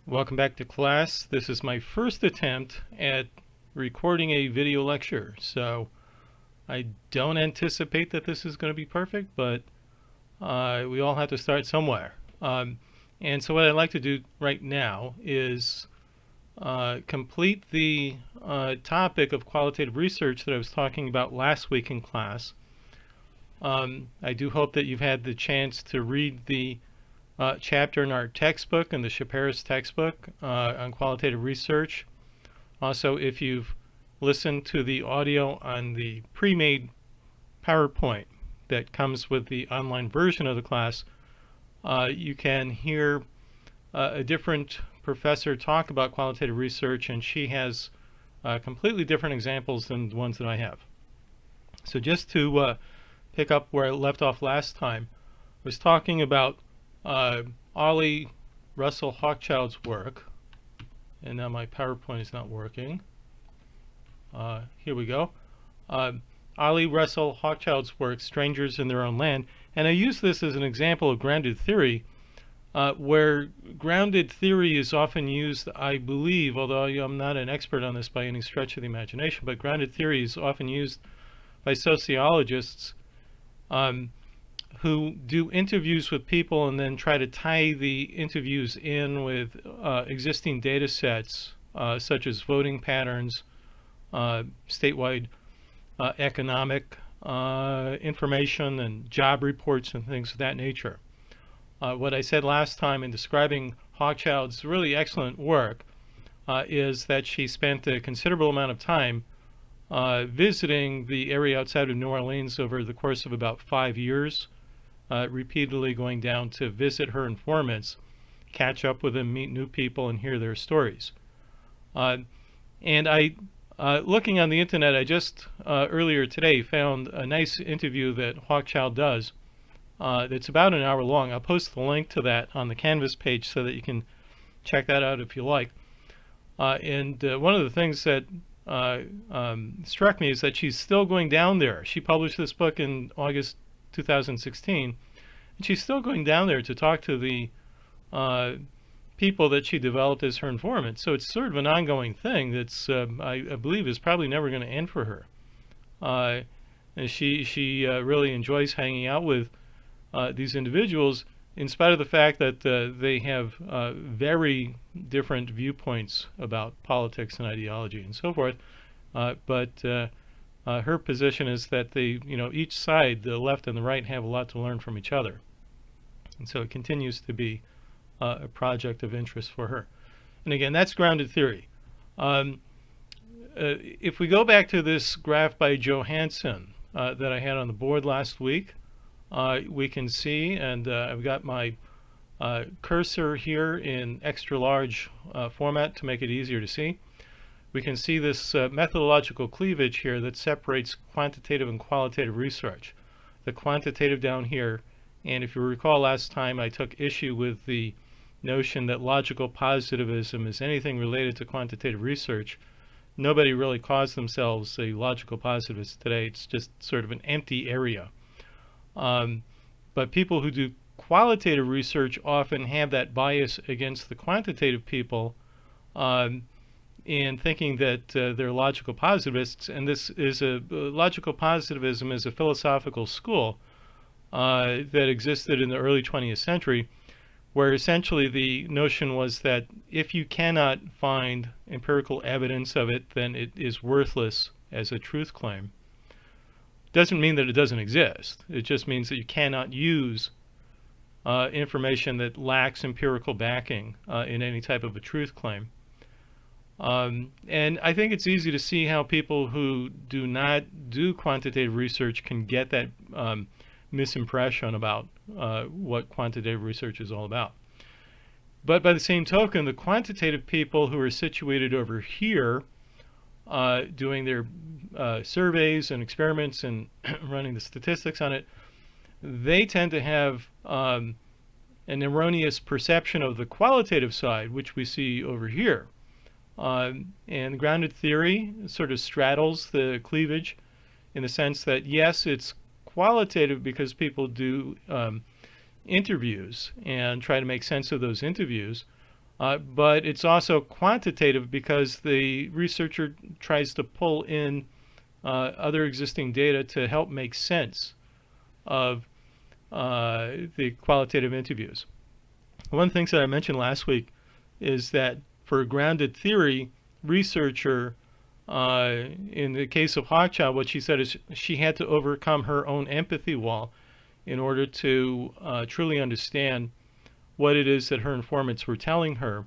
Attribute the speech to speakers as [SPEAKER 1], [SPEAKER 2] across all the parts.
[SPEAKER 1] Welcome back to class. This is my first attempt at recording a video lecture, so I don't anticipate that this is going to be perfect, but we all have to start somewhere. And so what I'd like to do right now is complete the topic of qualitative research that I was talking about last week in class. I do hope that you've had the chance to read the chapter in our textbook, in the Shapiris textbook on qualitative research. Also, if you've listened to the audio on the pre-made PowerPoint that comes with the online version of the class, you can hear a different professor talk about qualitative research, and she has completely different examples than the ones that I have. So just to pick up where I left off last time, I was talking about Ollie Russell Hochschild's work, and now my PowerPoint is not working. Here we go. Ollie Russell Hochschild's work, Strangers in Their Own Land, and I use this as an example of grounded theory, where grounded theory is often used, I believe, although I'm not an expert on this by any stretch of the imagination, but grounded theory is often used by sociologists who do interviews with people and then try to tie the interviews in with existing data sets such as voting patterns, statewide economic information, and job reports and things of that nature. What I said last time in describing Hochschild's really excellent work is that she spent a considerable amount of time visiting the area outside of New Orleans over the course of about 5 years, repeatedly going down to visit her informants, catch up with them, meet new people, and hear their stories. And I, looking on the internet, I just earlier today found a nice interview that Hochschild does that's about an hour long. I'll post the link to that on the Canvas page so that you can check that out if you like. And one of the things that struck me is that she's still going down there. She published this book in August 2016, and she's still going down there to talk to the people that she developed as her informants. So it's sort of an ongoing thing that's, I believe, is probably never going to end for her. And she really enjoys hanging out with these individuals, in spite of the fact that they have very different viewpoints about politics and ideology and so forth. But her position is that they, each side, the left and the right, have a lot to learn from each other. And so it continues to be a project of interest for her. And again, that's grounded theory. If we go back to this graph by Johansson that I had on the board last week, we can see, and I've got my cursor here in extra large format to make it easier to see. We can see this methodological cleavage here that separates quantitative and qualitative research. The quantitative down here, and if you recall last time I took issue with the notion that logical positivism is anything related to quantitative research. Nobody really calls themselves a logical positivist today. It's just sort of an empty area. But people who do qualitative research often have that bias against the quantitative people in thinking that they're logical positivists. And this is logical positivism is a philosophical school that existed in the early 20th century, where essentially the notion was that if you cannot find empirical evidence of it, then it is worthless as a truth claim. Doesn't mean that it doesn't exist. It just means that you cannot use information that lacks empirical backing in any type of a truth claim. And I think it's easy to see how people who do not do quantitative research can get that misimpression about what quantitative research is all about. But by the same token, the quantitative people who are situated over here doing their surveys and experiments and running the statistics on it, they tend to have an erroneous perception of the qualitative side, which we see over here. And grounded theory sort of straddles the cleavage in the sense that, yes, it's qualitative because people do interviews and try to make sense of those interviews, But it's also quantitative because the researcher tries to pull in other existing data to help make sense of the qualitative interviews. One of the things that I mentioned last week is that for grounded theory, researcher, in the case of Hochschild, what she said is she had to overcome her own empathy wall in order to truly understand what it is that her informants were telling her,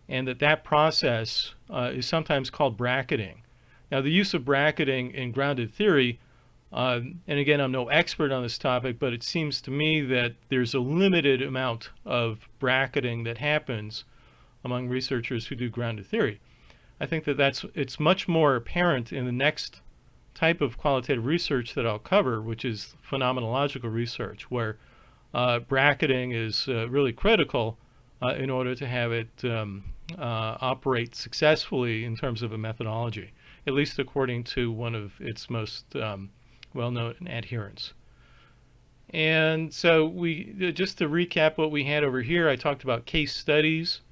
[SPEAKER 1] and that process is sometimes called bracketing. Now, the use of bracketing in grounded theory, and again, I'm no expert on this topic, but it seems to me that there's a limited amount of bracketing that happens among researchers who do grounded theory. I think that it's much more apparent in the next type of qualitative research that I'll cover, which is phenomenological research, where bracketing is really critical in order to have it operate successfully in terms of a methodology, at least according to one of its most well-known adherents. And so just to recap what we had over here, I talked about case studies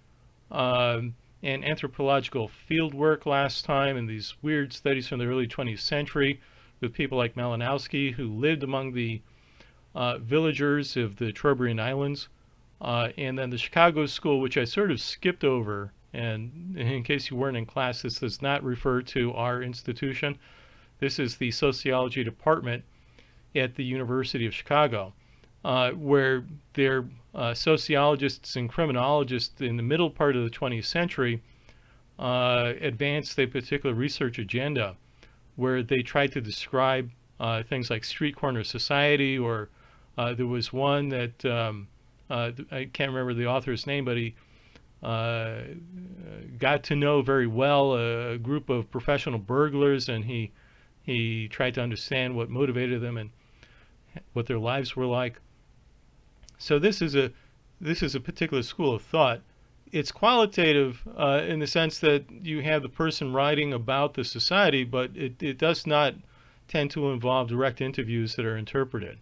[SPEAKER 1] and anthropological field work last time, and these weird studies from the early 20th century with people like Malinowski, who lived among the villagers of the Trobriand Islands, and then the Chicago School, which I sort of skipped over. And in case you weren't in class, this does not refer to our institution. This is the sociology department at the University of Chicago, where they're sociologists and criminologists in the middle part of the 20th century advanced a particular research agenda where they tried to describe things like street corner society, or there was one that I can't remember the author's name, but he got to know very well a group of professional burglars, and he tried to understand what motivated them and what their lives were like. So this is a particular school of thought. It's qualitative in the sense that you have the person writing about the society, but it does not tend to involve direct interviews that are interpreted.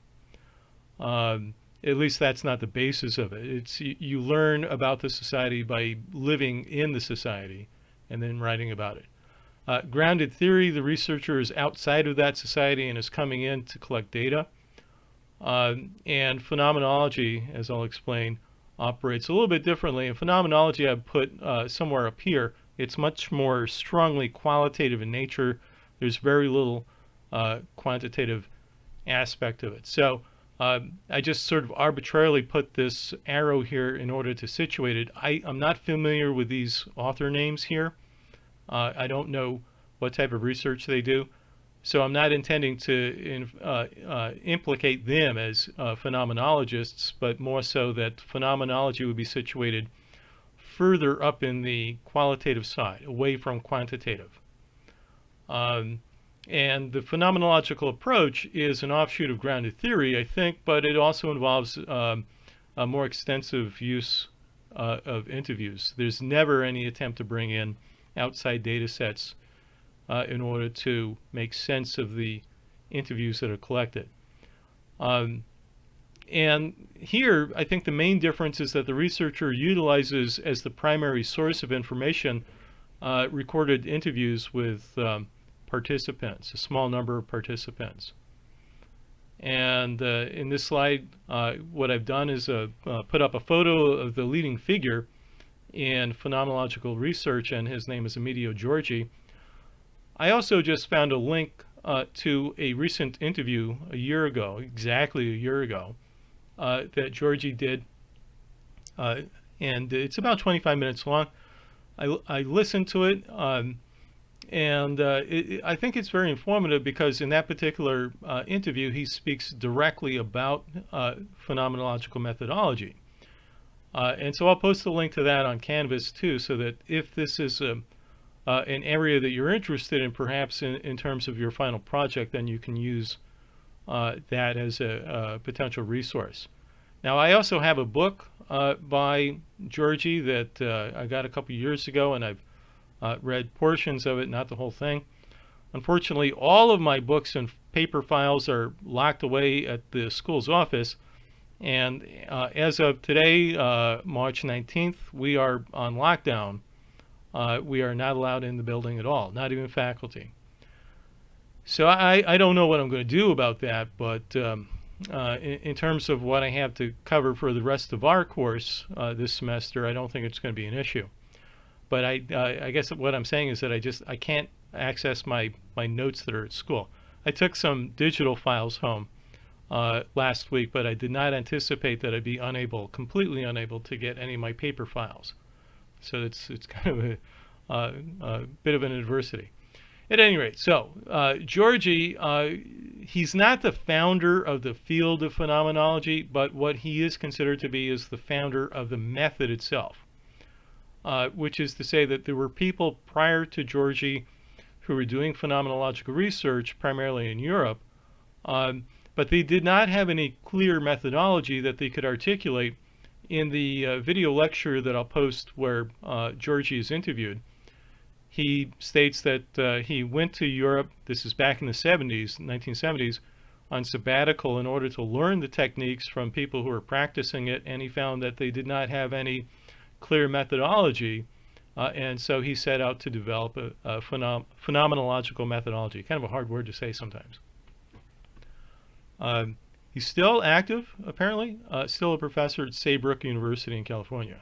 [SPEAKER 1] At least that's not the basis of it. It's you learn about the society by living in the society and then writing about it. Grounded theory, the researcher is outside of that society and is coming in to collect data. And phenomenology, as I'll explain, operates a little bit differently. And phenomenology I've put somewhere up here. It's much more strongly qualitative in nature. There's very little quantitative aspect of it. So I just sort of arbitrarily put this arrow here in order to situate it. I'm not familiar with these author names here. I don't know what type of research they do. So I'm not intending to implicate them as phenomenologists, but more so that phenomenology would be situated further up in the qualitative side, away from quantitative. And the phenomenological approach is an offshoot of grounded theory, I think, but it also involves a more extensive use of interviews. There's never any attempt to bring in outside data sets in order to make sense of the interviews that are collected. And here, I think the main difference is that the researcher utilizes as the primary source of information recorded interviews with participants, a small number of participants. And in this slide, what I've done is put up a photo of the leading figure in phenomenological research, and his name is Emilio Giorgi. I also just found a link to a recent interview a year ago, exactly a year ago, that Giorgi did, and it's about 25 minutes long. I listened to it, and I think it's very informative because in that particular interview, he speaks directly about phenomenological methodology. And so I'll post a link to that on Canvas too, so that if this is an area that you're interested in, perhaps in terms of your final project, then you can use that as a potential resource. Now, I also have a book by Giorgi that I got a couple years ago, and I've read portions of it, not the whole thing. Unfortunately, all of my books and paper files are locked away at the school's office, And as of today, March 19th, we are on lockdown. We are not allowed in the building at all, not even faculty. So I don't know what I'm going to do about that, but in terms of what I have to cover for the rest of our course this semester, I don't think it's going to be an issue. But I guess what I'm saying is that I can't access my notes that are at school. I took some digital files home last week, but I did not anticipate that I'd be completely unable to get any of my paper files. So it's kind of a bit of an adversity. At any rate, so Georgi, he's not the founder of the field of phenomenology, but what he is considered to be is the founder of the method itself, which is to say that there were people prior to Georgi who were doing phenomenological research, primarily in Europe, but they did not have any clear methodology that they could articulate. In the video lecture that I'll post where Georgi is interviewed, he states that he went to Europe, this is back in the 1970s, on sabbatical in order to learn the techniques from people who were practicing it, and he found that they did not have any clear methodology, and so he set out to develop a phenomenological methodology. Kind of a hard word to say sometimes. He's still active, apparently, still a professor at Saybrook University in California.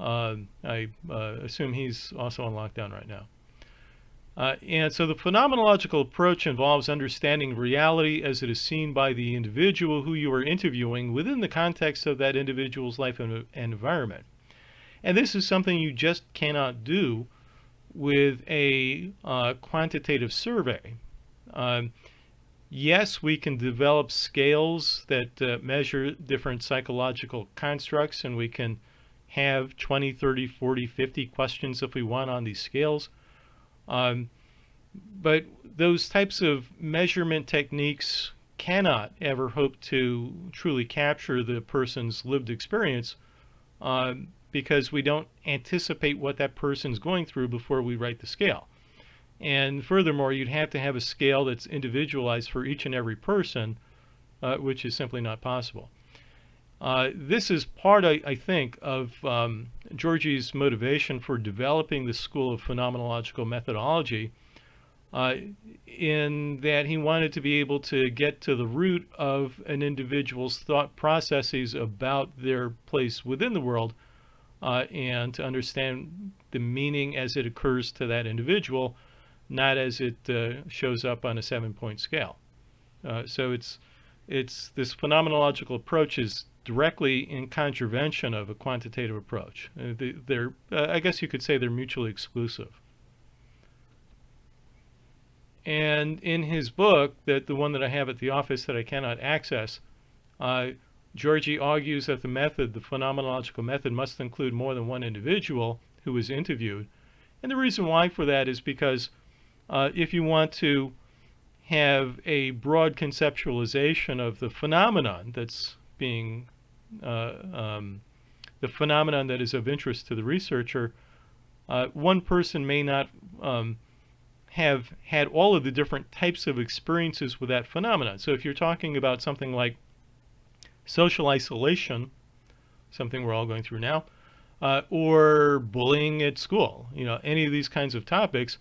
[SPEAKER 1] I assume he's also on lockdown right now. And so the phenomenological approach involves understanding reality as it is seen by the individual who you are interviewing within the context of that individual's life and environment. And this is something you just cannot do with a quantitative survey. Yes, we can develop scales that measure different psychological constructs, and we can have 20, 30, 40, 50 questions if we want on these scales. But those types of measurement techniques cannot ever hope to truly capture the person's lived experience because we don't anticipate what that person's going through before we write the scale. And furthermore, you'd have to have a scale that's individualized for each and every person, which is simply not possible. This is part, I think, of Georgi's motivation for developing the school of phenomenological methodology, in that he wanted to be able to get to the root of an individual's thought processes about their place within the world, and to understand the meaning as it occurs to that individual, not as it shows up on a 7-point scale. So it's this phenomenological approach is directly in contravention of a quantitative approach. I guess you could say they're mutually exclusive. And in his book, the one that I have at the office that I cannot access, Georgi argues that the phenomenological method, must include more than one individual who was interviewed. And the reason why for that is because if you want to have a broad conceptualization of the phenomenon that's being the phenomenon that is of interest to the researcher, one person may not have had all of the different types of experiences with that phenomenon. So if you're talking about something like social isolation, something we're all going through now, or bullying at school, any of these kinds of topics,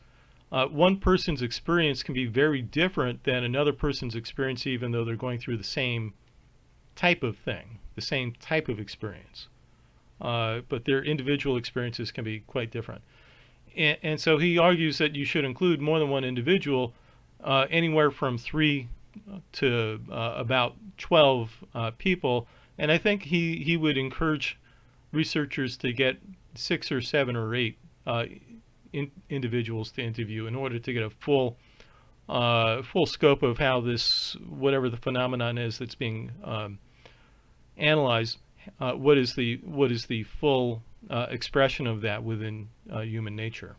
[SPEAKER 1] one person's experience can be very different than another person's experience, even though they're going through the same type of thing, the same type of experience. But their individual experiences can be quite different. And so he argues that you should include more than one individual, anywhere from 3 to about 12 people. And I think he would encourage researchers to get 6 or 7 or 8 individuals to interview in order to get a full scope of how this, whatever the phenomenon is that's being analyzed, what is the full expression of that within human nature.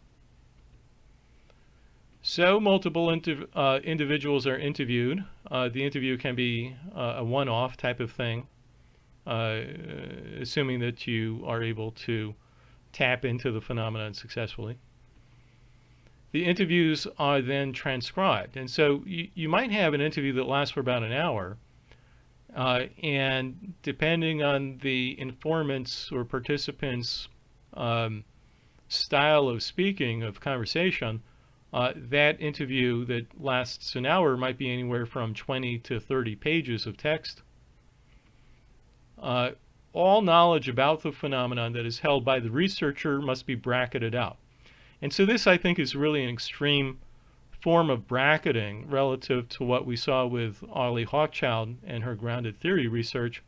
[SPEAKER 1] So multiple individuals are interviewed. The interview can be a one-off type of thing, assuming that you are able to tap into the phenomenon successfully. The interviews are then transcribed. And so you might have an interview that lasts for about an hour, And depending on the informant's or participant's um, style of speaking, of conversation, that interview that lasts an hour might be anywhere from 20 to 30 pages of text. Uh, all knowledge about the phenomenon that is held by the researcher must be bracketed out. And so this, I think, is really an extreme form of bracketing relative to what we saw with Arlie Hochschild and her grounded theory research,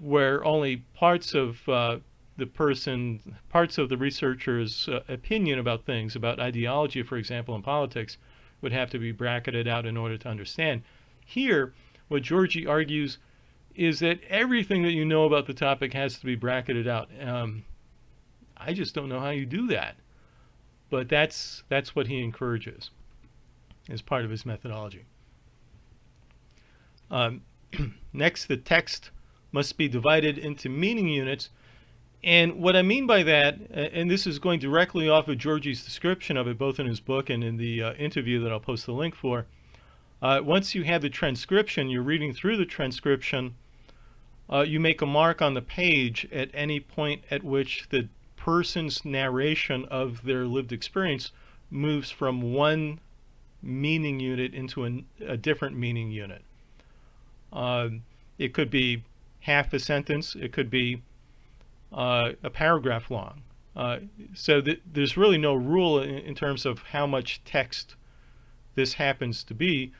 [SPEAKER 1] where only parts of parts of the researcher's opinion about things, about ideology, for example, in politics, would have to be bracketed out in order to understand. Here, what Georgi argues is that everything that you know about the topic has to be bracketed out. I just don't know how you do that, but that's what he encourages as part of his methodology. Next, the text must be divided into meaning units. And what I mean by that, and this is going directly off of Georgi's description of it, both in his book and in the interview that I'll post the link for, once you have the transcription, you're reading through the transcription, you make a mark on the page at any point at which the person's narration of their lived experience moves from one meaning unit into a different meaning unit. It could be half a sentence, it could be a paragraph long. So there's really no rule in terms of how much text this happens to be,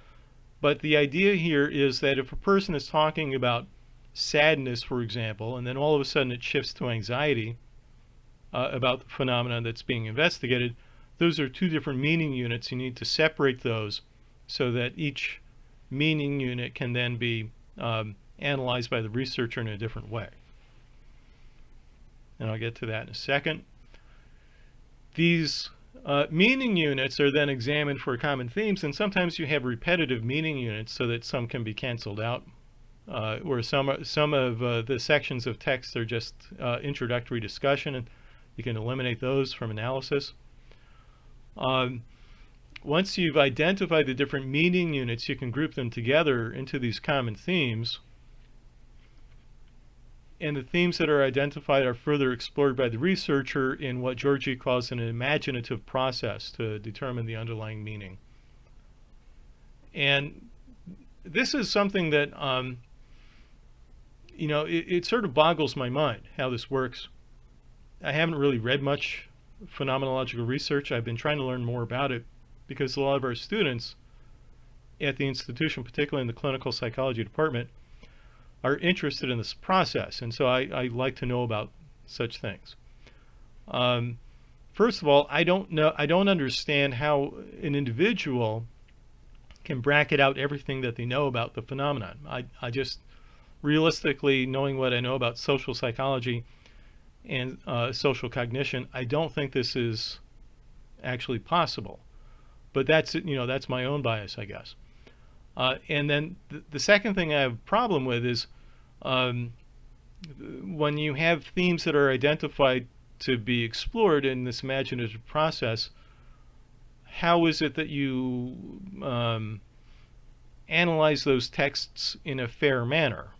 [SPEAKER 1] but the idea here is that if a person is talking about sadness, for example, and then all of a sudden it shifts to anxiety about the phenomenon that's being investigated, those are two different meaning units. You need to separate those so that each meaning unit can then be analyzed by the researcher in a different way. And I'll get to that in a second. These meaning units are then examined for common themes, and sometimes you have repetitive meaning units so that some can be canceled out, where some of the sections of text are just introductory discussion, and you can eliminate those from analysis. Once you've identified the different meaning units, you can group them together into these common themes. And the themes that are identified are further explored by the researcher in what Georgi calls an imaginative process to determine the underlying meaning. And this is something that, it sort of boggles my mind how this works. I haven't really read much phenomenological research. I've been trying to learn more about it because a lot of our students at the institution, particularly in the clinical psychology department, are interested in this process, and so I like to know about such things. First of all, I don't understand how an individual can bracket out everything that they know about the phenomenon. I just, realistically, knowing what I know about social psychology and social cognition, I don't think this is actually possible. But that's my own bias, I guess. And then the second thing I have a problem with is when you have themes that are identified to be explored in this imaginative process, how is it that you analyze those texts in a fair manner?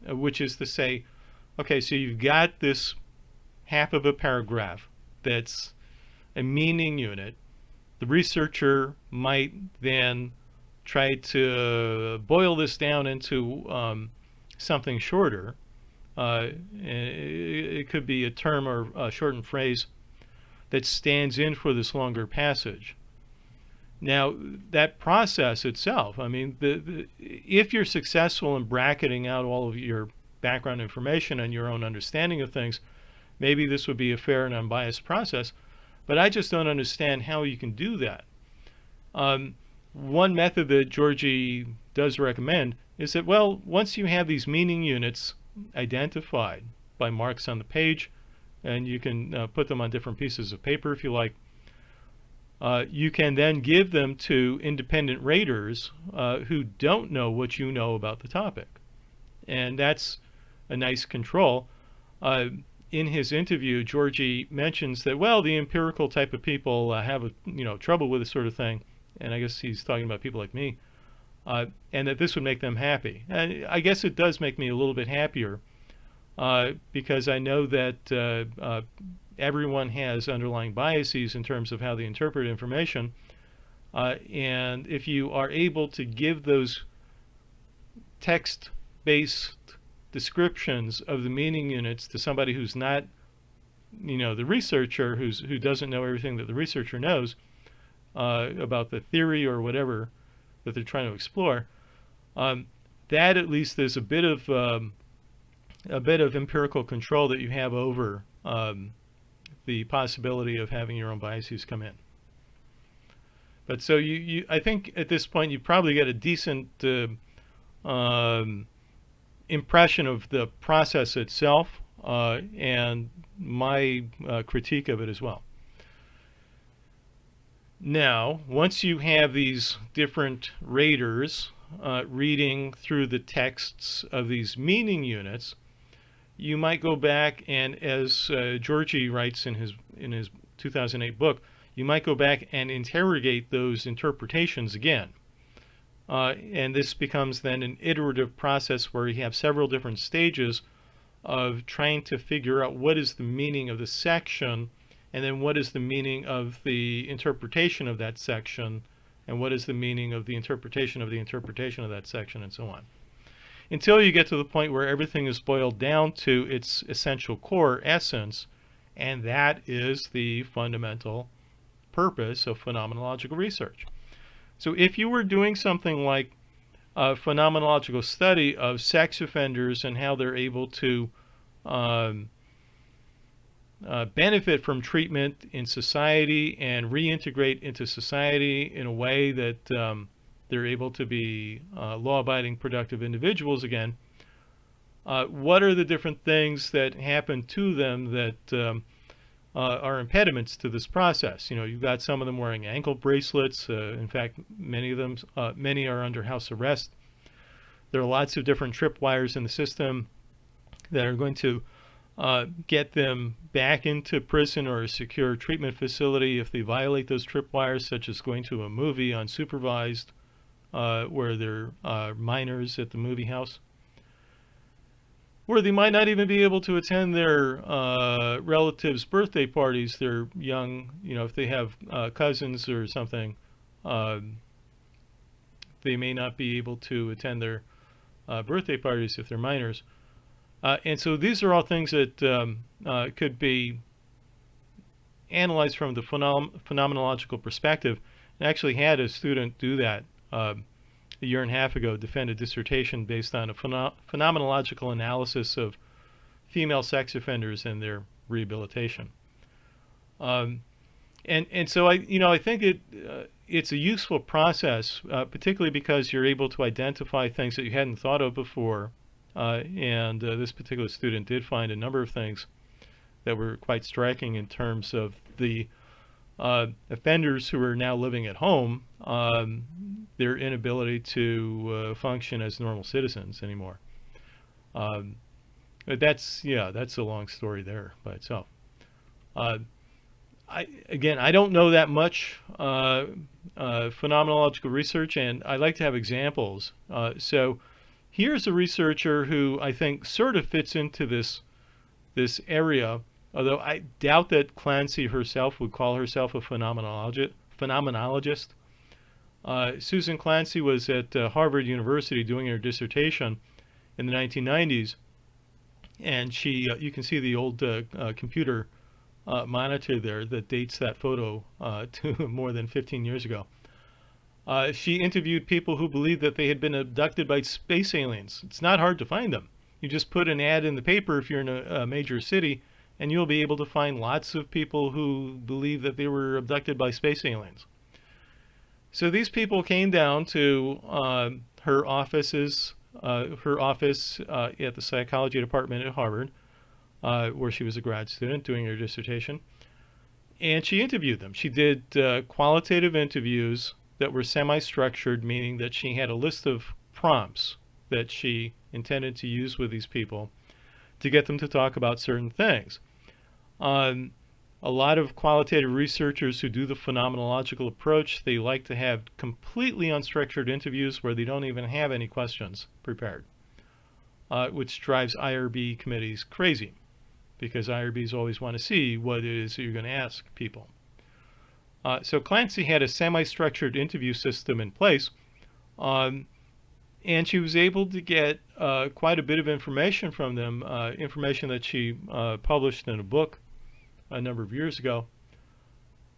[SPEAKER 1] Which is to say, okay, so you've got this half of a paragraph that's a meaning unit. The researcher might then try to boil this down into something shorter. It could be a term or a shortened phrase that stands in for this longer passage. Now, that process itself, I mean, if you're successful in bracketing out all of your background information and your own understanding of things, maybe this would be a fair and unbiased process, but I just don't understand how you can do that. One method that Georgi does recommend is that, well, once you have these meaning units identified by marks on the page, and you can put them on different pieces of paper if you like, you can then give them to independent raters who don't know what you know about the topic. And that's a nice control. In his interview, Georgi mentions that, well, the empirical type of people have trouble with this sort of thing, and I guess he's talking about people like me. and that this would make them happy. And I guess it does make me a little bit happier because I know that everyone has underlying biases in terms of how they interpret information. And if you are able to give those text-based descriptions of the meaning units to somebody who's not, the researcher, who doesn't know everything that the researcher knows about the theory or whatever that they're trying to explore, that at least there's a bit of empirical control that you have over the possibility of having your own biases come in. But so I think at this point you probably get a decent impression of the process itself and my critique of it as well. Now, once you have these different raters reading through the texts of these meaning units, you might go back and, as Georgi writes in his 2008 book, you might go back and interrogate those interpretations again. And this becomes then an iterative process where you have several different stages of trying to figure out what is the meaning of the section, and then what is the meaning of the interpretation of that section, and what is the meaning of the interpretation of that section, and so on. Until you get to the point where everything is boiled down to its essential core essence, and that is the fundamental purpose of phenomenological research. So if you were doing something like a phenomenological study of sex offenders and how they're able to benefit from treatment in society and reintegrate into society in a way that they're able to be law-abiding, productive individuals again, what are the different things that happen to them that are impediments to this process? You've got some of them wearing ankle bracelets. In fact, many are under house arrest. There are lots of different tripwires in the system that are going to get them back into prison or a secure treatment facility if they violate those tripwires, such as going to a movie unsupervised where there are minors at the movie house, where they might not even be able to attend their relatives' birthday parties. They're young, if they have cousins or something, they may not be able to attend their birthday parties if they're minors. And so these are all things that could be analyzed from the phenomenological perspective. I actually had a student do that a year and a half ago, defend a dissertation based on a phenomenological analysis of female sex offenders and their rehabilitation. And so I think it's a useful process, particularly because you're able to identify things that you hadn't thought of before. And this particular student did find a number of things that were quite striking in terms of the offenders who are now living at home, their inability to function as normal citizens anymore. But that's a long story there by itself. I don't know that much phenomenological research, and I like to have examples. So here's a researcher who I think sort of fits into this area, although I doubt that Clancy herself would call herself a phenomenologist. Susan Clancy was at Harvard University doing her dissertation in the 1990s, and she you can see the old computer monitor there that dates that photo to more than 15 years ago. She interviewed people who believed that they had been abducted by space aliens. It's not hard to find them. You just put an ad in the paper if you're in a major city, and you'll be able to find lots of people who believe that they were abducted by space aliens. So these people came down to her office at the psychology department at Harvard, where she was a grad student doing her dissertation, and she interviewed them. She did qualitative interviews that were semi-structured, meaning that she had a list of prompts that she intended to use with these people to get them to talk about certain things. A A lot of qualitative researchers who do the phenomenological approach, they like to have completely unstructured interviews where they don't even have any questions prepared, which drives IRB committees crazy, because IRBs always want to see what it is that you're going to ask people. So Clancy had a semi-structured interview system in place, and she was able to get quite a bit of information from them, information that she published in a book a number of years ago.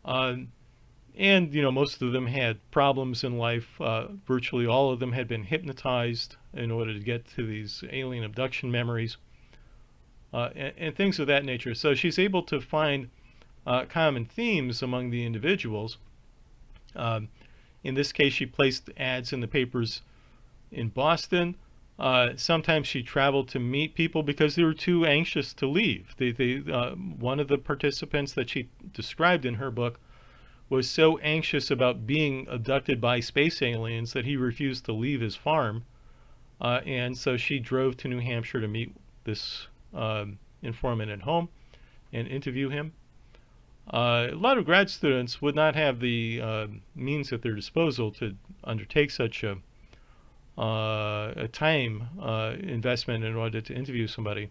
[SPEAKER 1] And most of them had problems in life. Virtually all of them had been hypnotized in order to get to these alien abduction memories, and things of that nature. So she's able to find common themes among the individuals. In this case, she placed ads in the papers in Boston. Sometimes she traveled to meet people because they were too anxious to leave. One of the participants that she described in her book was so anxious about being abducted by space aliens that he refused to leave his farm. And so she drove to New Hampshire to meet this informant at home and interview him. A lot of grad students would not have the means at their disposal to undertake such a time investment in order to interview somebody.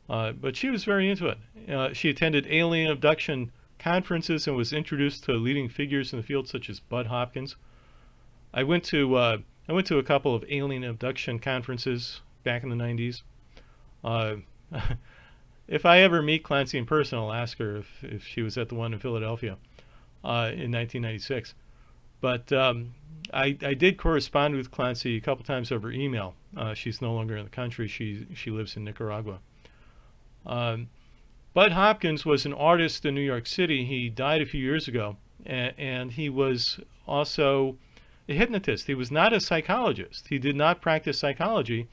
[SPEAKER 1] But she was very into it. She attended alien abduction conferences and was introduced to leading figures in the field such as Bud Hopkins. I went to a couple of alien abduction conferences back in the 90s. If I ever meet Clancy in person, I'll ask her if she was at the one in Philadelphia in 1996. But I did correspond with Clancy a couple times over email. She's no longer in the country. She lives in Nicaragua. Bud Hopkins was an artist in New York City. He died a few years ago, and he was also a hypnotist. He was not a psychologist. He did not practice psychology,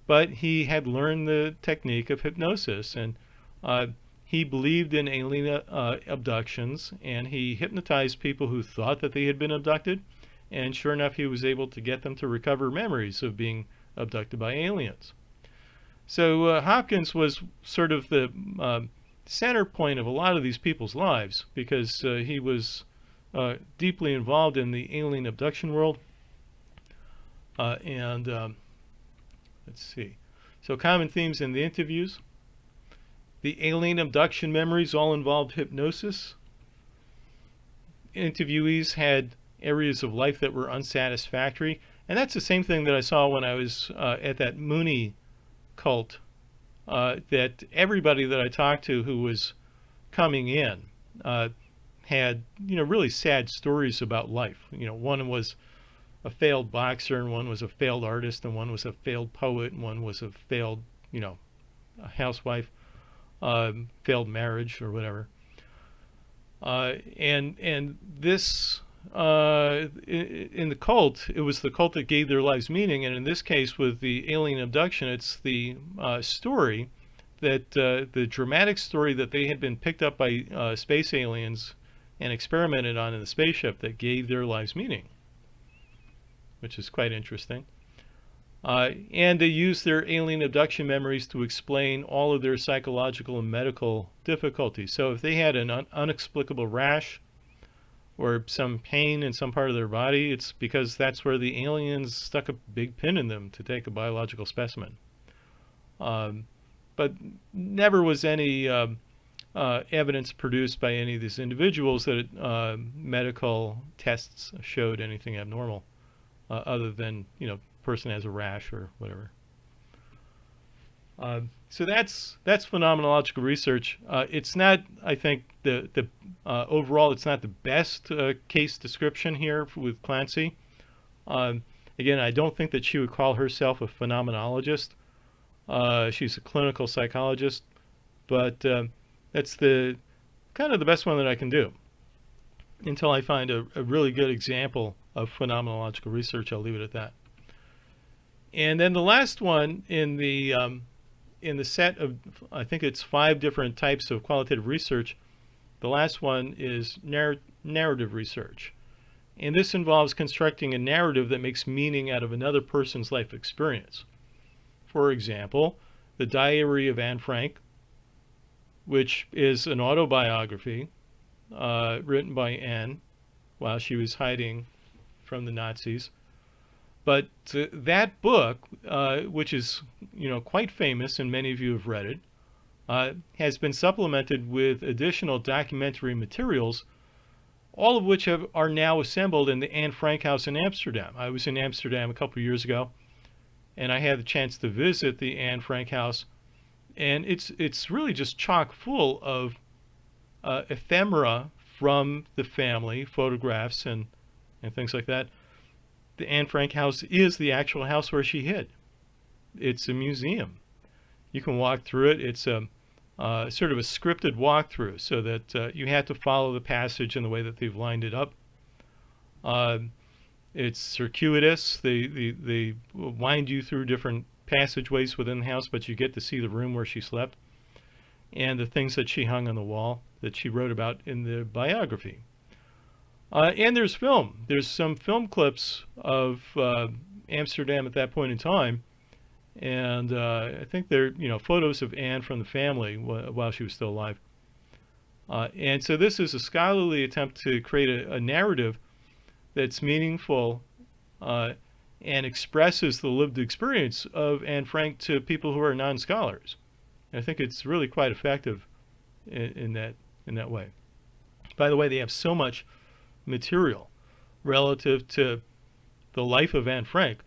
[SPEAKER 1] but he had learned the technique of hypnosis, and he believed in alien abductions, and he hypnotized people who thought that they had been abducted, and sure enough, he was able to get them to recover memories of being abducted by aliens. So Hopkins was sort of the center point of a lot of these people's lives, because he was deeply involved in the alien abduction world. Let's see. So common themes in the interviews. The alien abduction memories all involved hypnosis. Interviewees had areas of life that were unsatisfactory. And that's the same thing that I saw when I was at that Mooney cult, that everybody that I talked to who was coming in had, really sad stories about life. One was a failed boxer, and one was a failed artist, and one was a failed poet, and one was a failed, a housewife, failed marriage or whatever. And this, in the cult, it was the cult that gave their lives meaning, and in this case with the alien abduction, it's the story that, the dramatic story that they had been picked up by space aliens and experimented on in the spaceship that gave their lives meaning, which is quite interesting. And they used their alien abduction memories to explain all of their psychological and medical difficulties. So if they had an unexplicable rash or some pain in some part of their body, it's because that's where the aliens stuck a big pin in them to take a biological specimen. But never was any evidence produced by any of these individuals that medical tests showed anything abnormal, other than, person has a rash or whatever. So that's phenomenological research. It's not, I think, the overall, it's not the best case description here with Clancy. Again, I don't think that she would call herself a phenomenologist. She's a clinical psychologist, but that's the kind of the best one that I can do. Until I find a really good example of phenomenological research, I'll leave it at that. And then the last one in the set of, I think it's 5 different types of qualitative research, the last one is narrative research. And this involves constructing a narrative that makes meaning out of another person's life experience. For example, the Diary of Anne Frank, which is an autobiography written by Anne while she was hiding from the Nazis. But that book, which is quite famous, and many of you have read it, has been supplemented with additional documentary materials, all of which are now assembled in the Anne Frank House in Amsterdam. I was in Amsterdam a couple of years ago, and I had the chance to visit the Anne Frank House, and it's really just chock full of ephemera from the family, photographs and things like that. The Anne Frank house is the actual house where she hid. It's a museum. You can walk through it. It's a sort of a scripted walkthrough, so that you have to follow the passage in the way that they've lined it up. It's circuitous. They wind you through different passageways within the house, but you get to see the room where she slept and the things that she hung on the wall that she wrote about in the biography. And there's film. There's some film clips of Amsterdam at that point in time, and I think they're photos of Anne from the family while she was still alive. And so this is a scholarly attempt to create a narrative that's meaningful and expresses the lived experience of Anne Frank to people who are non-scholars. And I think it's really quite effective in that way. By the way, they have so much material relative to the life of Anne Frank.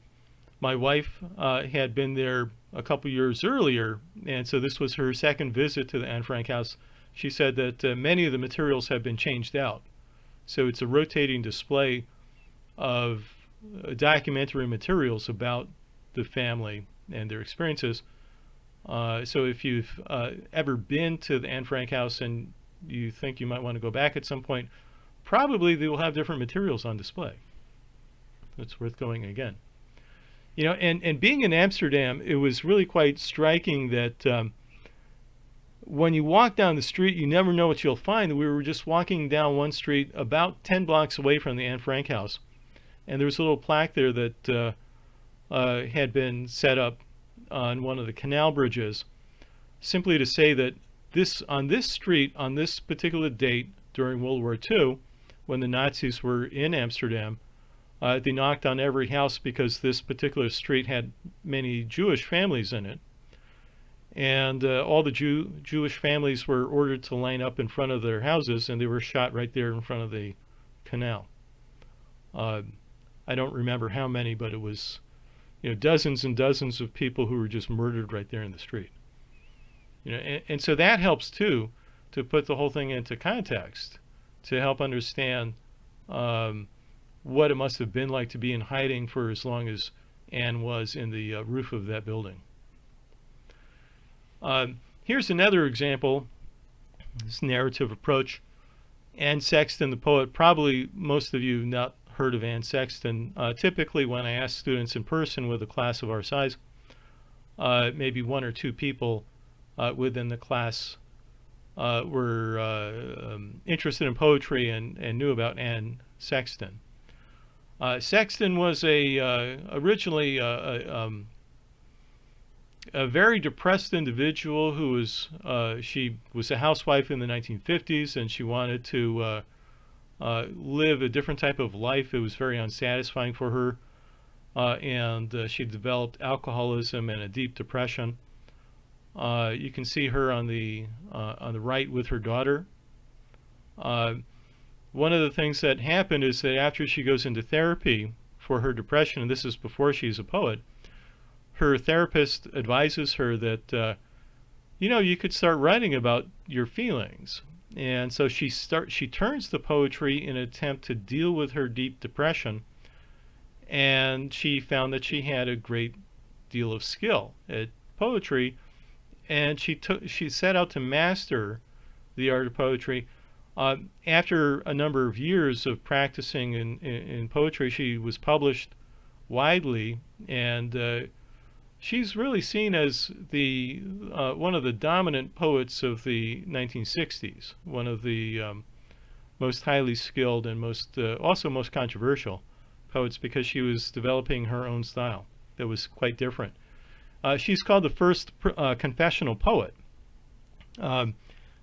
[SPEAKER 1] My wife had been there a couple years earlier, and so this was her second visit to the Anne Frank house. She said that many of the materials have been changed out. So it's a rotating display of documentary materials about the family and their experiences. So if you've ever been to the Anne Frank house and you think you might want to go back at some point, probably they will have different materials on display. It's worth going again. And being in Amsterdam, it was really quite striking that when you walk down the street, you never know what you'll find. We were just walking down one street about 10 blocks away from the Anne Frank house, and there was a little plaque there that had been set up on one of the canal bridges, simply to say that on this street, on this particular date during World War II, when the Nazis were in Amsterdam, they knocked on every house because this particular street had many Jewish families in it. And all the Jewish families were ordered to line up in front of their houses, and they were shot right there in front of the canal. I don't remember how many, but it was dozens and dozens of people who were just murdered right there in the street. And so that helps too, to put the whole thing into context, to help understand what it must have been like to be in hiding for as long as Anne was in the roof of that building. Here's another example, this narrative approach. Anne Sexton, the poet. Probably most of you have not heard of Anne Sexton. Typically when I ask students in person with a class of our size, maybe one or two people within the class were interested in poetry and knew about Anne Sexton. Sexton was originally a very depressed individual who was she was a housewife in the 1950s, and she wanted to live a different type of life. It was very unsatisfying for her, and she developed alcoholism and a deep depression. You can see her on the right with her daughter. One of the things that happened is that after she goes into therapy for her depression, and this is before she's a poet, her therapist advises her that you could start writing about your feelings. And so she turns to poetry in an attempt to deal with her deep depression, and she found that she had a great deal of skill at poetry, and she set out to master the art of poetry. After a number of years of practicing in poetry, she was published widely, and she's really seen as the one of the dominant poets of the 1960s, one of the most highly skilled and also most controversial poets, because she was developing her own style that was quite different. She's called the first confessional poet.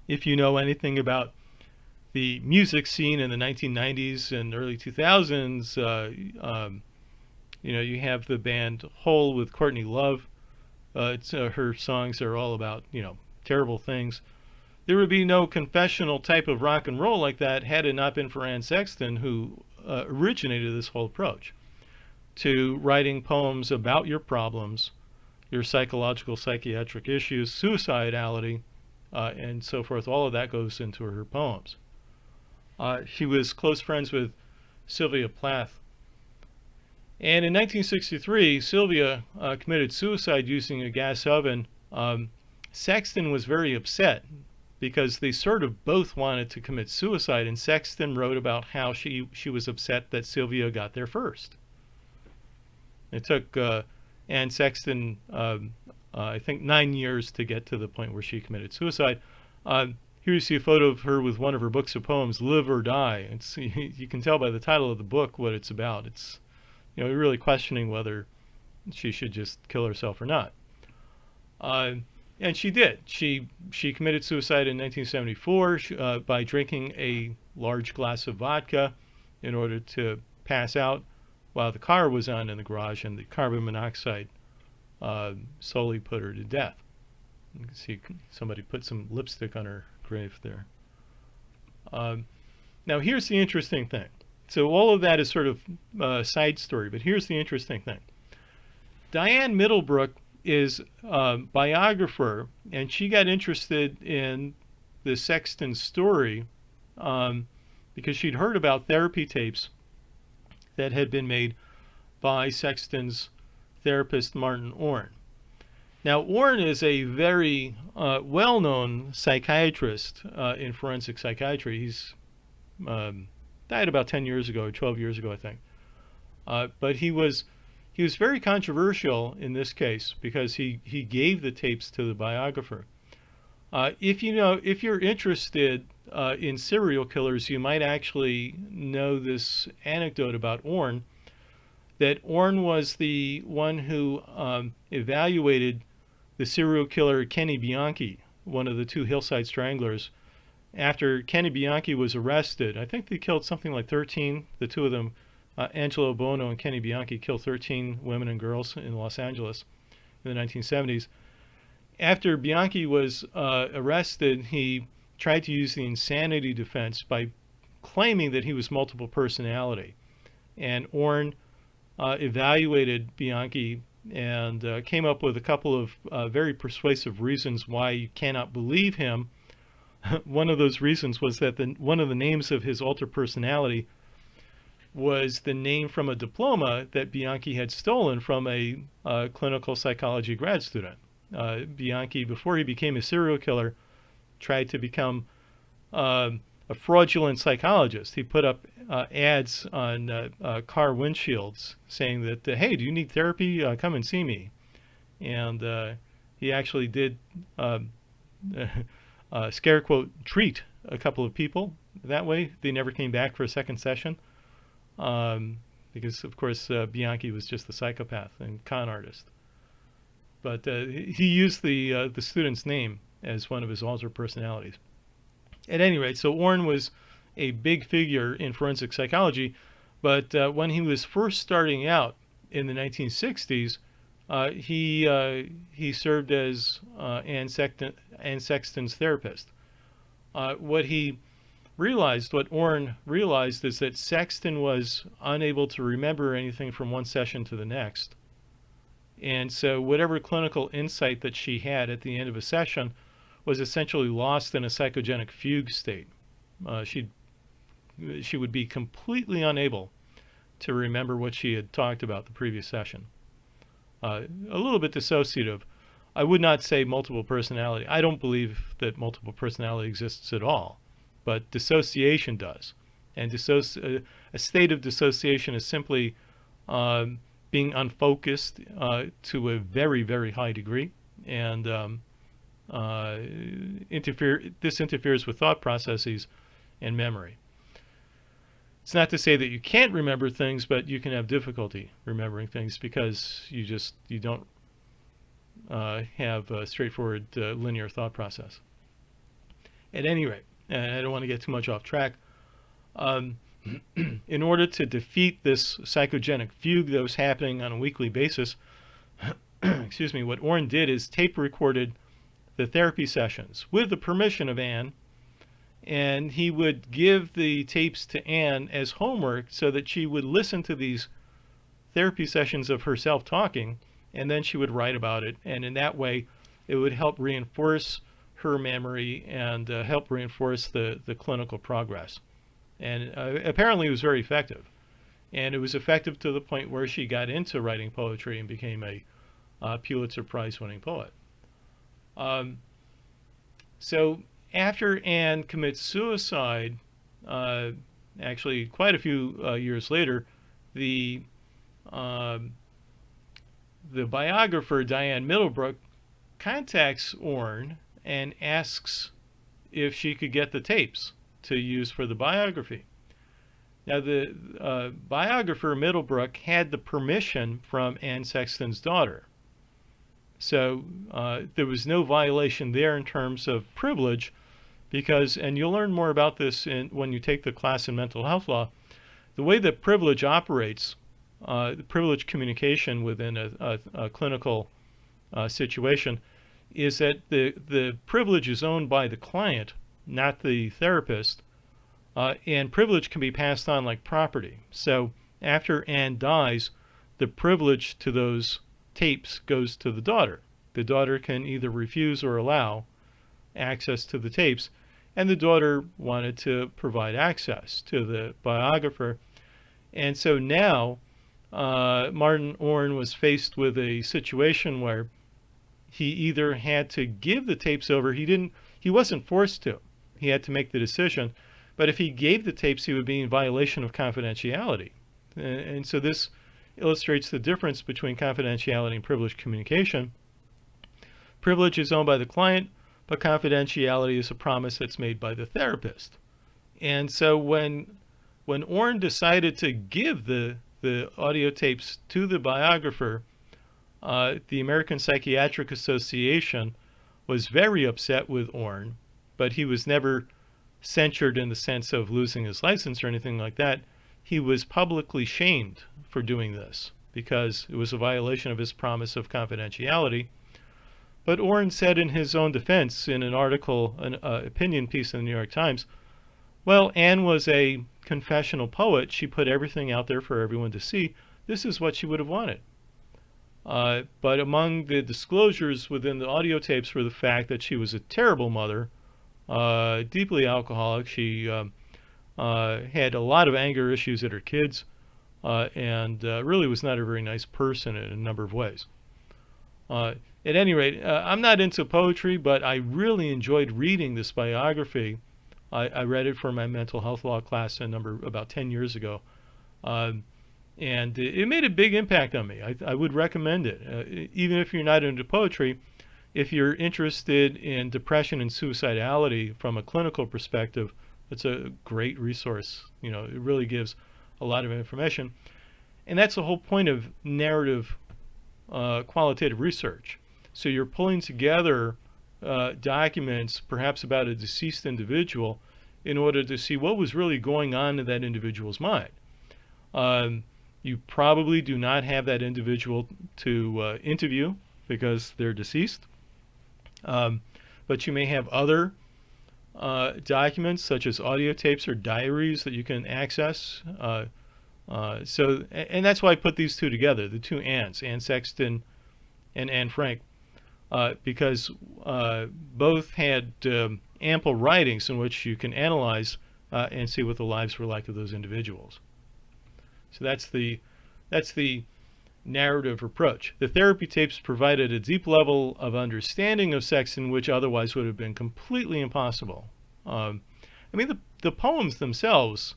[SPEAKER 1] If you know anything about the music scene in the 1990s and early 2000s, you have the band Hole with Courtney Love. Her songs are all about, terrible things. There would be no confessional type of rock and roll like that had it not been for Anne Sexton, who originated this whole approach to writing poems about your problems, your psychological, psychiatric issues, suicidality, and so forth. All of that goes into her poems. She was close friends with Sylvia Plath. And in 1963, Sylvia committed suicide using a gas oven. Sexton was very upset because they sort of both wanted to commit suicide, and Sexton wrote about how she was upset that Sylvia got there first. It took Anne Sexton, I think, 9 years to get to the point where she committed suicide. Here you see a photo of her with one of her books of poems, Live or Die. You can tell by the title of the book what it's about. It's really questioning whether she should just kill herself or not. And she did. She committed suicide in 1974 by drinking a large glass of vodka in order to pass out while the car was on in the garage, and the carbon monoxide slowly put her to death. You can see somebody put some lipstick on her grave there. Now here's the interesting thing. So all of that is sort of a side story, but here's the interesting thing. Diane Middlebrook is a biographer, and she got interested in the Sexton story because she'd heard about therapy tapes that had been made by Sexton's therapist, Martin Orne. Now, Orne is a very well-known psychiatrist in forensic psychiatry. He's died about 10 years ago, or 12 years ago, I think. But he was very controversial in this case because he gave the tapes to the biographer. If you're interested in serial killers, you might actually know this anecdote about Orne, that Orne was the one who evaluated the serial killer Kenny Bianchi, one of the two Hillside Stranglers. After Kenny Bianchi was arrested, I think they killed something like 13, the two of them, Angelo Bono and Kenny Bianchi, killed 13 women and girls in Los Angeles in the 1970s. After Bianchi was arrested, he tried to use the insanity defense by claiming that he was multiple personality. And Orne evaluated Bianchi and came up with a couple of very persuasive reasons why you cannot believe him. One of those reasons was that one of the names of his alter personality was the name from a diploma that Bianchi had stolen from a clinical psychology grad student. Bianchi, before he became a serial killer, tried to become a fraudulent psychologist. He put up ads on car windshields saying that, hey, do you need therapy? Come and see me. And he actually did scare quote treat a couple of people that way. They never came back for a second session because of course Bianchi was just a psychopath and con artist. But he used the student's name as one of his alter personalities. At any rate, so Orne was a big figure in forensic psychology, but when he was first starting out in the 1960s, he served as Anne Sexton's therapist. What Orne realized is that Sexton was unable to remember anything from one session to the next. And so whatever clinical insight that she had at the end of a session was essentially lost in a psychogenic fugue state. She would be completely unable to remember what she had talked about the previous session. A little bit dissociative. I would not say multiple personality. I don't believe that multiple personality exists at all, but dissociation does. And a state of dissociation is simply being unfocused to a very, very high degree, and this interferes with thought processes and memory. It's not to say that you can't remember things, but you can have difficulty remembering things because you don't have a straightforward linear thought process. At any rate, and I don't want to get too much off track, um, in order to defeat this psychogenic fugue that was happening on a weekly basis, excuse me, what Orrin did is tape recorded the therapy sessions with the permission of Anne, and he would give the tapes to Anne as homework so that she would listen to these therapy sessions of herself talking, and then she would write about it. And in that way, it would help reinforce her memory and help reinforce the clinical progress. And apparently it was very effective. And it was effective to the point where she got into writing poetry and became a Pulitzer Prize winning poet. So after Anne commits suicide, actually quite a few years later, the biographer Diane Middlebrook contacts Orrin and asks if she could get the tapes to use for the biography. Now, the biographer Middlebrook had the permission from Anne Sexton's daughter. So there was no violation there in terms of privilege because, and you'll learn more about this when you take the class in mental health law, the way that privilege operates, the privilege communication within a clinical situation, is that the privilege is owned by the client, not the therapist, and privilege can be passed on like property. So after Anne dies, the privilege to those tapes goes to the daughter. The daughter can either refuse or allow access to the tapes, and the daughter wanted to provide access to the biographer. And so now Martin Orrin was faced with a situation where he either had to give the tapes over, he wasn't forced to, he had to make the decision, but if he gave the tapes he would be in violation of confidentiality. And so this illustrates the difference between confidentiality and privileged communication. Privilege is owned by the client, but confidentiality is a promise that's made by the therapist. And so when Orrin decided to give the audio tapes to the biographer, the American Psychiatric Association was very upset with Orrin, but he was never censured in the sense of losing his license or anything like that. He was publicly shamed for doing this because it was a violation of his promise of confidentiality. But Orrin said in his own defense in an article, an opinion piece in the New York Times, well, Anne was a confessional poet. She put everything out there for everyone to see. This is what she would have wanted. But among the disclosures within the audio tapes were the fact that she was a terrible mother, deeply alcoholic. She had a lot of anger issues at her kids, and really was not a very nice person in a number of ways. At any rate, I'm not into poetry, but I really enjoyed reading this biography. I read it for my mental health law class about 10 years ago. And it made a big impact on me. I would recommend it. Even if you're not into poetry, if you're interested in depression and suicidality from a clinical perspective, it's a great resource. You know, it really gives a lot of information. And that's the whole point of narrative qualitative research. So you're pulling together documents, perhaps about a deceased individual, in order to see what was really going on in that individual's mind. You probably do not have that individual to interview because they're deceased. But you may have other documents such as audio tapes or diaries that you can access. And that's why I put these two together, the two Annes, Anne Sexton and Anne Frank, because both had ample writings in which you can analyze and see what the lives were like of those individuals. So that's the narrative approach. The therapy tapes provided a deep level of understanding of Sexton, which otherwise would have been completely impossible. I mean, the poems themselves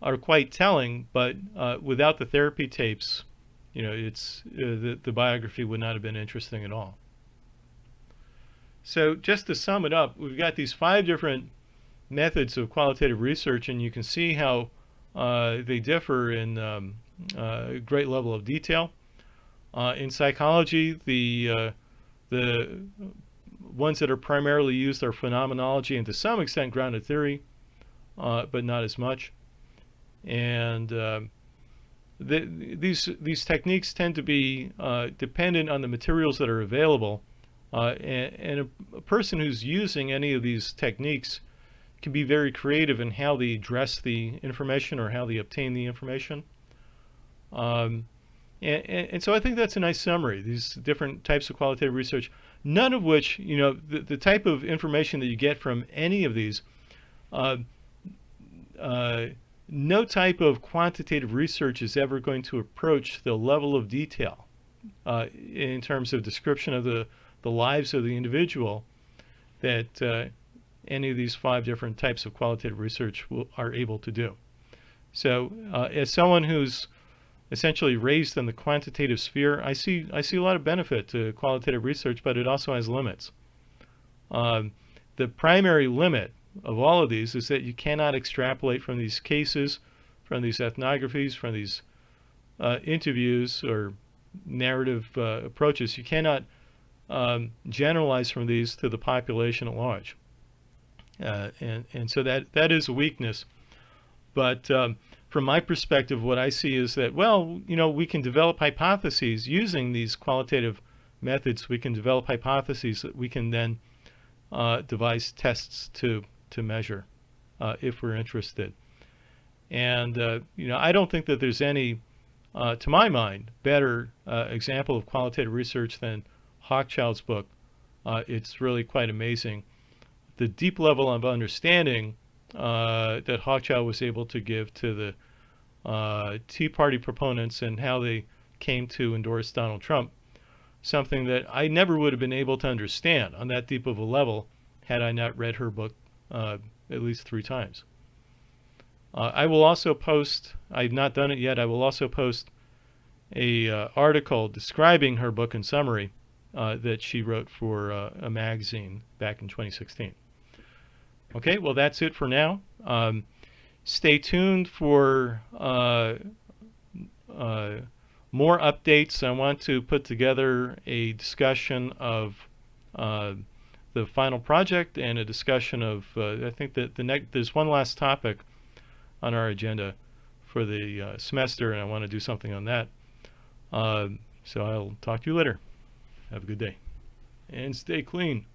[SPEAKER 1] are quite telling, but without the therapy tapes, you know, the biography would not have been interesting at all. So just to sum it up, we've got these 5 different methods of qualitative research, and you can see how they differ in a great level of detail. In psychology, the ones that are primarily used are phenomenology and to some extent grounded theory, but not as much. And these techniques tend to be dependent on the materials that are available, and a person who's using any of these techniques can be very creative in how they address the information or how they obtain the information. Um, and so I think that's a nice summary. These different types of qualitative research, none of which, the type of information that you get from any of these, uh, uh, no type of quantitative research is ever going to approach the level of detail in terms of description of the lives of the individual that any of these 5 different types of qualitative research are able to do. So as someone who's essentially raised in the quantitative sphere, I see a lot of benefit to qualitative research, but it also has limits. The primary limit of all of these is that you cannot extrapolate from these cases, from these ethnographies, from these interviews or narrative approaches. You cannot generalize from these to the population at large. And so that is a weakness. But from my perspective, what I see is that, well, we can develop hypotheses using these qualitative methods. We can develop hypotheses that we can then devise tests to measure if we're interested. And I don't think that there's any, to my mind, better example of qualitative research than Hochschild's book. It's really quite amazing. The deep level of understanding that Hochschild was able to give to the Tea Party proponents and how they came to endorse Donald Trump, something that I never would have been able to understand on that deep of a level had I not read her book at least 3 times. I will also post, I've not done it yet, I will also post a article describing her book in summary that she wrote for a magazine back in 2016. Okay, well that's it for now. Stay tuned for more updates. I want to put together a discussion of the final project and a discussion of, I think that there's one last topic on our agenda for the semester, and I want to do something on that. So I'll talk to you later. Have a good day. And stay clean.